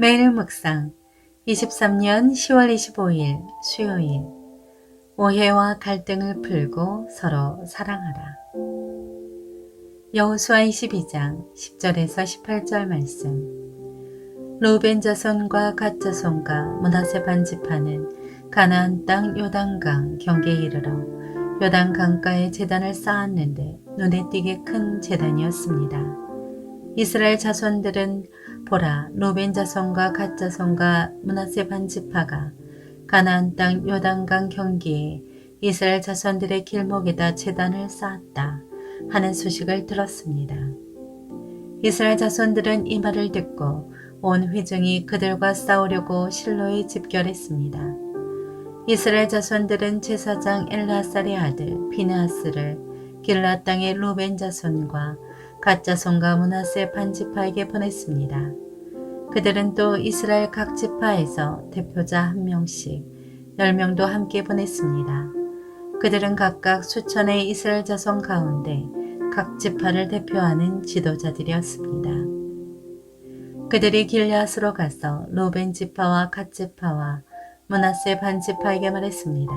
매일 묵상 23년 10월 25일 수요일. 오해와 갈등을 풀고 서로 사랑하라. 여호수아 22장 10절에서 18절 말씀. 루벤 자손과 갓 자손과 므낫세 반 지파는 가나안 땅 요단강 경계에 이르러 요단 강가에 제단을 쌓았는데 눈에 띄게 큰 제단이었습니다. 이스라엘 자손들은 보라, 루벤 자손과 갓 자손과 므낫세 반 지파가 가나안 땅 요단강 경계에 이스라엘 자손들의 길목에다 제단을 쌓았다 하는 소식을 들었습니다. 이스라엘 자손들은 이 말을 듣고 온 회중이 그들과 싸우려고 실로에 집결했습니다. 이스라엘 자손들은 제사장 엘라살의 아들 비느하스를 길라 땅의 루벤 자손과 갓 자손과 므낫세 반 지파에게 보냈습니다. 그들은 또 이스라엘 각 지파에서 대표자 1명씩 10명도 함께 보냈습니다. 그들은 각각 수천의 이스라엘 자손 가운데 각 지파를 대표하는 지도자들이었습니다. 그들이 길앗으로 가서 루벤 지파와 갓 지파와 므낫세 반 지파에게 말했습니다.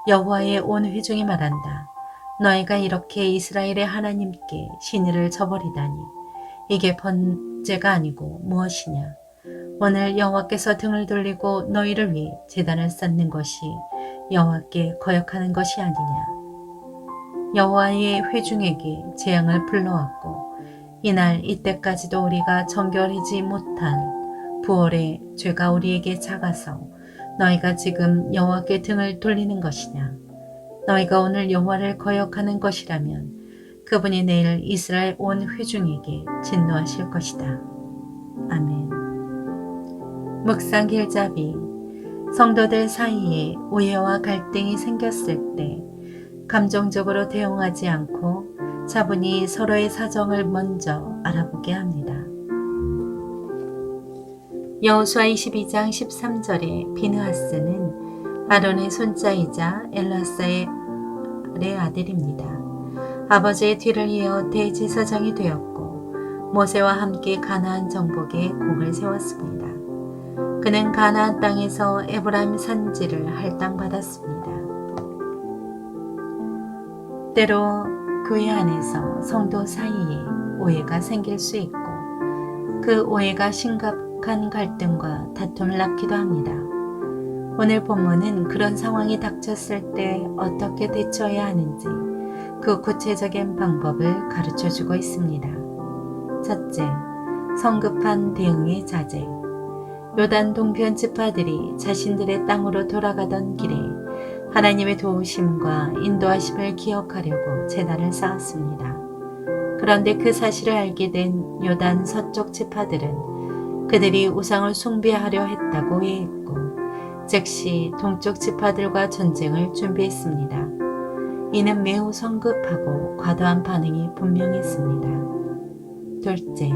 여호와의 온 회중이 말한다. 너희가 이렇게 이스라엘의 하나님께 신의를 저버리다니 이게 번제가 아니고 무엇이냐. 오늘 여호와께서 등을 돌리고 너희를 위해 제단을 쌓는 것이 여호와께 거역하는 것이 아니냐. 여호와의 회중에게 재앙을 불러왔고 이날 이때까지도 우리가 정결하지 못한 부월의 죄가 우리에게 작아서 너희가 지금 여호와께 등을 돌리는 것이냐. 너희가 오늘 여호와를 거역하는 것이라면 그분이 내일 이스라엘 온 회중에게 진노하실 것이다. 아멘. 묵상 길잡이. 성도들 사이에 오해와 갈등이 생겼을 때 감정적으로 대응하지 않고 차분히 서로의 사정을 먼저 알아보게 합니다. 여호수아 22장 13절에 비느하스는 아론의 손자이자 엘라사의 아들입니다. 아버지의 뒤를 이어 대제사장이 되었고 모세와 함께 가나안 정복에 공을 세웠습니다. 그는 가나안 땅에서 에브라임 산지를 할당받았습니다. 때로 교회 안에서 성도 사이에 오해가 생길 수 있고 그 오해가 심각한 갈등과 다툼을 낳기도 합니다. 오늘 본문은 그런 상황이 닥쳤을 때 어떻게 대처해야 하는지 그 구체적인 방법을 가르쳐주고 있습니다. 첫째, 성급한 대응의 자제. 요단 동편 지파들이 자신들의 땅으로 돌아가던 길에 하나님의 도우심과 인도하심을 기억하려고 제단을 쌓았습니다. 그런데 그 사실을 알게 된 요단 서쪽 지파들은 그들이 우상을 숭배하려 했다고 오해했고 즉시 동쪽 지파들과 전쟁을 준비했습니다. 이는 매우 성급하고 과도한 반응이 분명했습니다. 둘째,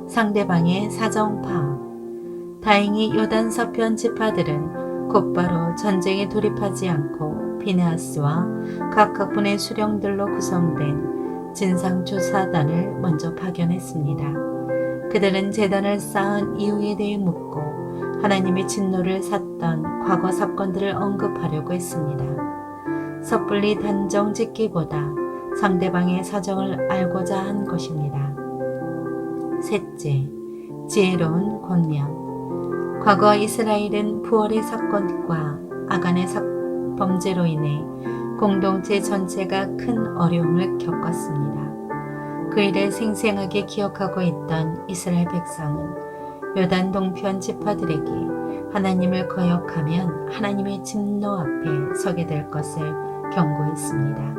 상대방의 사정 파악. 다행히 요단 서편 지파들은 곧바로 전쟁에 돌입하지 않고 비느하스와 각각분의 수령들로 구성된 진상조사단을 먼저 파견했습니다. 그들은 제단을 쌓은 이유에 대해 묻고 하나님의 진노를 샀던 과거 사건들을 언급하려고 했습니다. 섣불리 단정 짓기보다 상대방의 사정을 알고자 한 것입니다. 셋째, 지혜로운 권면. 과거 이스라엘은 부월의 사건과 아간의 범죄로 인해 공동체 전체가 큰 어려움을 겪었습니다. 그 일을 생생하게 기억하고 있던 이스라엘 백성은 요단 동편 지파들에게 하나님을 거역하면 하나님의 진노 앞에 서게 될 것을 경고했습니다.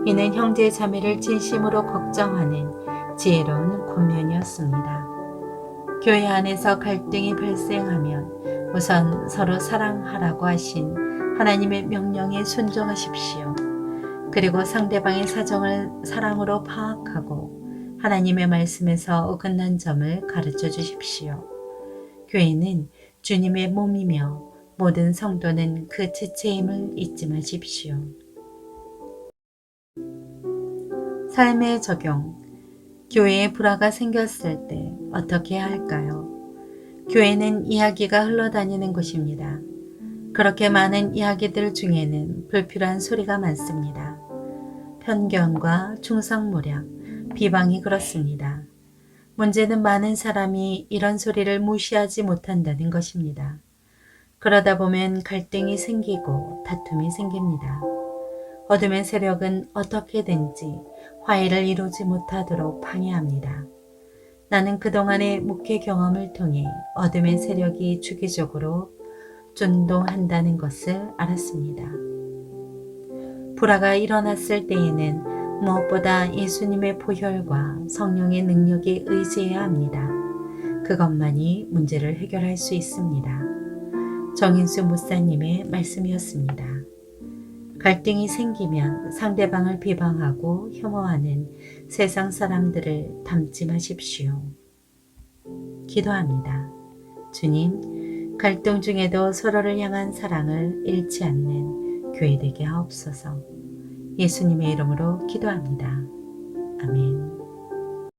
이는 형제 자매를 진심으로 걱정하는 지혜로운 권면이었습니다. 교회 안에서 갈등이 발생하면 우선 서로 사랑하라고 하신 하나님의 명령에 순종하십시오. 그리고 상대방의 사정을 사랑으로 파악하고 하나님의 말씀에서 어긋난 점을 가르쳐 주십시오. 교회는 주님의 몸이며 모든 성도는 그 지체임을 잊지 마십시오. 삶의 적용. 교회에 불화가 생겼을 때 어떻게 해야 할까요? 교회는 이야기가 흘러다니는 곳입니다. 그렇게 많은 이야기들 중에는 불필요한 소리가 많습니다. 편견과 충성무략, 비방이 그렇습니다. 문제는 많은 사람이 이런 소리를 무시하지 못한다는 것입니다. 그러다 보면 갈등이 생기고 다툼이 생깁니다. 어둠의 세력은 어떻게든지 화해를 이루지 못하도록 방해합니다. 나는 그동안의 목회 경험을 통해 어둠의 세력이 주기적으로 준동한다는 것을 알았습니다. 불화가 일어났을 때에는 무엇보다 예수님의 보혈과 성령의 능력에 의지해야 합니다. 그것만이 문제를 해결할 수 있습니다. 정인수 목사님의 말씀이었습니다. 갈등이 생기면 상대방을 비방하고 혐오하는 세상 사람들을 닮지 마십시오. 기도합니다. 주님, 갈등 중에도 서로를 향한 사랑을 잃지 않는 교회 되게 하옵소서. 예수님의 이름으로 기도합니다. 아멘.